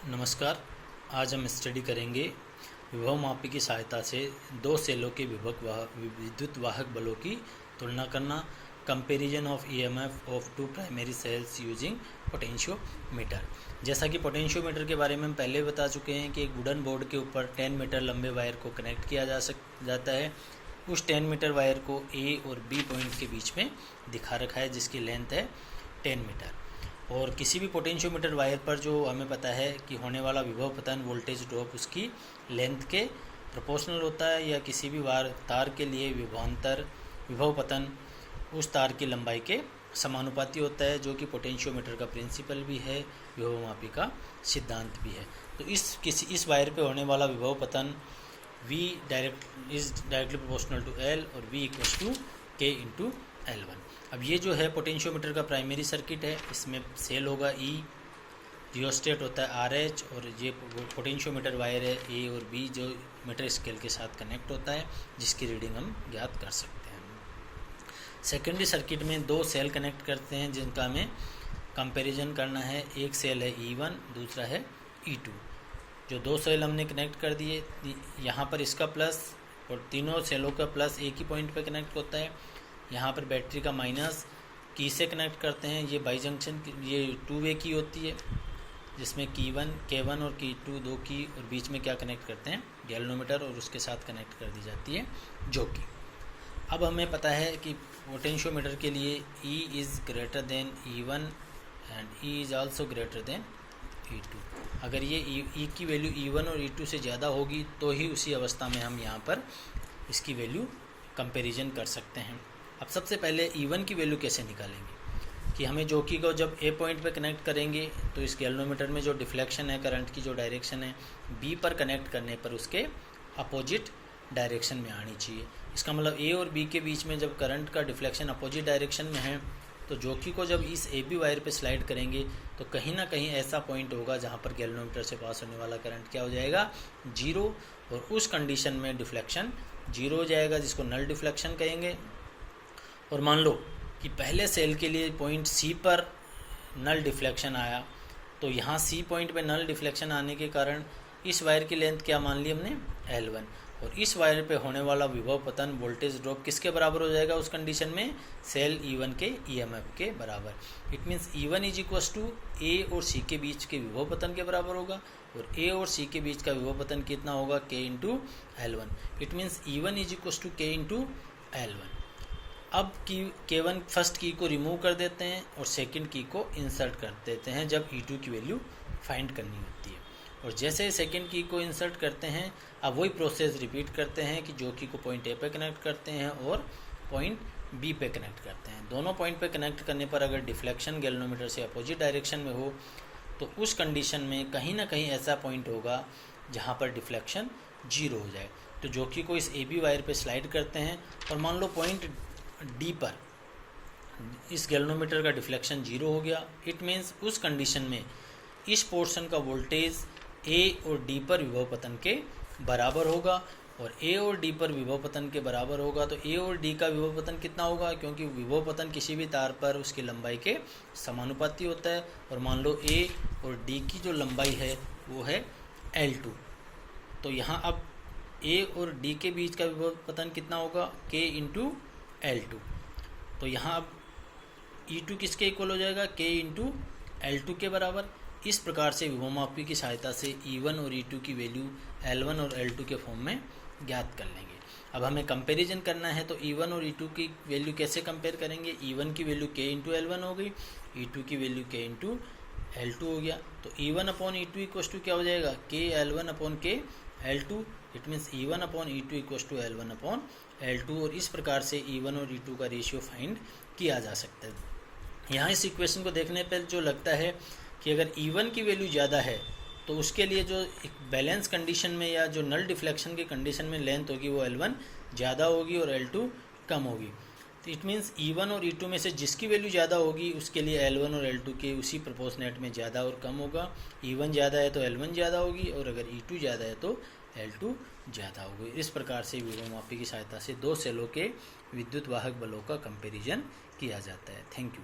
नमस्कार। आज हम स्टडी करेंगे विभव मापी की सहायता से दो सेलों के विद्युत वाहक बलों की तुलना करना। Comparison of EMF of two primary cells using potentiometer. जैसा कि पोटेंशियोमीटर के बारे में हम पहले बता चुके हैं कि एक वुडन बोर्ड के ऊपर 10 मीटर लंबे वायर को कनेक्ट किया जाता है। उस 10 मीटर वायर को ए और बी पॉइंट के बीच में दिखा रखा है, जिसकी लेंथ है 10 मीटर। और किसी भी पोटेंशियोमीटर वायर पर जो हमें पता है कि होने वाला विभव पतन वोल्टेज ड्रॉप उसकी लेंथ के प्रोपोर्शनल होता है, या किसी भी तार के लिए विभव पतन उस तार की लंबाई के समानुपाती होता है, जो कि पोटेंशियोमीटर का प्रिंसिपल भी है, विभव मापी का सिद्धांत भी है। तो इस वायर पे होने वाला विभव पतन V is directly proportional to L और V equals to K into L1। अब ये जो है पोटेंशियोमीटर का प्राइमरी सर्किट है। इसमें सेल होगा E, रियोस्टेट होता है RH, और ये पोटेंशियोमीटर वायर है A और B जो मीटर स्केल के साथ कनेक्ट होता है, जिसकी रीडिंग हम ज्ञात कर सकते हैं। सेकेंडरी सर्किट में दो सेल कनेक्ट करते हैं जिनका हमें कंपैरिजन करना है। एक सेल है E1, दूसरा है E2। जो दो सेल हमने कनेक्ट कर दिए, यहाँ पर इसका प्लस और तीनों सेलों का प्लस एक ही पॉइंट पे कनेक्ट होता है। यहाँ पर बैटरी का माइनस की से कनेक्ट करते हैं। ये बाई जंक्शन ये 2 वे की होती है, जिसमें K1 और K2 दो की, और बीच में क्या कनेक्ट करते हैं, गैल्वेनोमीटर, और उसके साथ कनेक्ट कर दी जाती है जो कि। अब हमें पता है कि पोटेंशियोमीटर के लिए E is greater than E1 and E is also greater than E2। अगर ये E की वैल्यू E1 और E2 से ज़्यादा होगी तो ही उसी अवस्था में हम यहाँ पर इसकी वैल्यू कंपैरिजन कर सकते हैं। अब सबसे पहले E1 की वैल्यू कैसे निकालेंगे कि हमें जोकी को जब A पॉइंट पे कनेक्ट करेंगे तो इस गैल्वेनोमीटर में जो डिफ्लेक्शन है, करंट की जो डायरेक्शन है, B पर कनेक्ट करने पर उसके अपोजिट डायरेक्शन में आनी चाहिए। इसका मतलब A और B के बीच में जब करंट का डिफ्लेक्शन अपोजिट डायरेक्शन में है, तो जोकी को जब इस AB वायर पे स्लाइड करेंगे तो कहीं ना कहीं ऐसा पॉइंट होगा जहाँ पर गैल्वेनोमीटर से पास होने वाला करंट क्या हो जाएगा, 0, और उस कंडीशन में डिफ्लेक्शन 0 हो जाएगा, जिसको नल डिफ्लेक्शन कहेंगे। और मान लो कि पहले सेल के लिए पॉइंट C पर नल डिफ्लेक्शन आया, तो यहाँ C पॉइंट पे नल डिफ्लेक्शन आने के कारण इस वायर की लेंथ क्या मान ली हमने, L1, और इस वायर पे होने वाला विभव पतन वोल्टेज ड्रॉप किसके बराबर हो जाएगा उस कंडीशन में, सेल E1 के EMF के बराबर। It means E1 is equals to A और C के बीच के विभव पतन के बराबर होगा, और A और C के बीच का विभव पतन कितना होगा, K into L1। It means E1 is equals to K into L1। अब K1 फर्स्ट की को रिमूव कर देते हैं और सेकंड की को इंसर्ट कर देते हैं जब E2 की वैल्यू फाइंड करनी होती है। और जैसे सेकंड की को इंसर्ट करते हैं, अब वही प्रोसेस रिपीट करते हैं कि जो की को पॉइंट A पे कनेक्ट करते हैं और पॉइंट B पे कनेक्ट करते हैं। दोनों पॉइंट पे कनेक्ट करने पर अगर डिफ्लेक्शन गैल्वेनोमीटर से अपोजिट डायरेक्शन में हो, तो उस कंडीशन में कहीं ना कहीं ऐसा पॉइंट होगा जहाँ पर डिफ्लेक्शन 0 हो जाए। तो जो की को इस AB वायर पे स्लाइड करते हैं, और मान लो पॉइंट D पर इस गैल्वेनोमीटर का डिफ्लेक्शन 0 हो गया। इट मीन्स उस कंडीशन में इस पोर्शन का वोल्टेज A और D पर विभव पतन के बराबर होगा, और A और D पर विभव पतन के बराबर होगा तो A और D का विभव पतन कितना होगा, क्योंकि विभव पतन किसी भी तार पर उसकी लंबाई के समानुपाती होता है। और मान लो A और D की जो लंबाई है वो है L2, तो यहाँ अब A और D के बीच का विभव पतन कितना होगा, K इंटू L2। तो यहाँ अब E2 किसके इक्वल हो जाएगा, K इंटू L2 के बराबर। इस प्रकार से विभव मापी की सहायता से E1 और E2 की वैल्यू L1 और L2 के फॉर्म में ज्ञात कर लेंगे। अब हमें कंपैरिजन करना है, तो E1 और E2 की वैल्यू कैसे कंपेयर करेंगे। E1 की वैल्यू K इंटू L1 हो गई, E2 की वैल्यू K इंटू L2 हो गया। तो E1 upon E2 equals to क्या हो जाएगा, K L1 upon K L2। It means E1 upon E2 equals to L1 upon L2। और इस प्रकार से E1 और E2 का रेशियो फाइंड किया जा सकता है। यहाँ इस इक्वेशन को देखने पर जो लगता है कि अगर E1 की वैल्यू ज़्यादा है तो उसके लिए जो एक बैलेंस कंडीशन में या जो नल डिफ्लेक्शन की कंडीशन में लेंथ होगी वो L1 ज़्यादा होगी और L2 कम होगी। तो इट मीन्स E1 और E2 में से जिसकी वैल्यू ज़्यादा होगी उसके लिए L1 और L2 के उसी प्रोपोर्शनेट में ज़्यादा और कम होगा। E1 ज़्यादा है तो L1 ज़्यादा होगी, और अगर E2 ज़्यादा है तो L2 ज़्यादा होगी। इस प्रकार से विभव मापी की सहायता से दो सेलों के विद्युत वाहक बलों का कंपैरिजन किया जाता है। Thank you.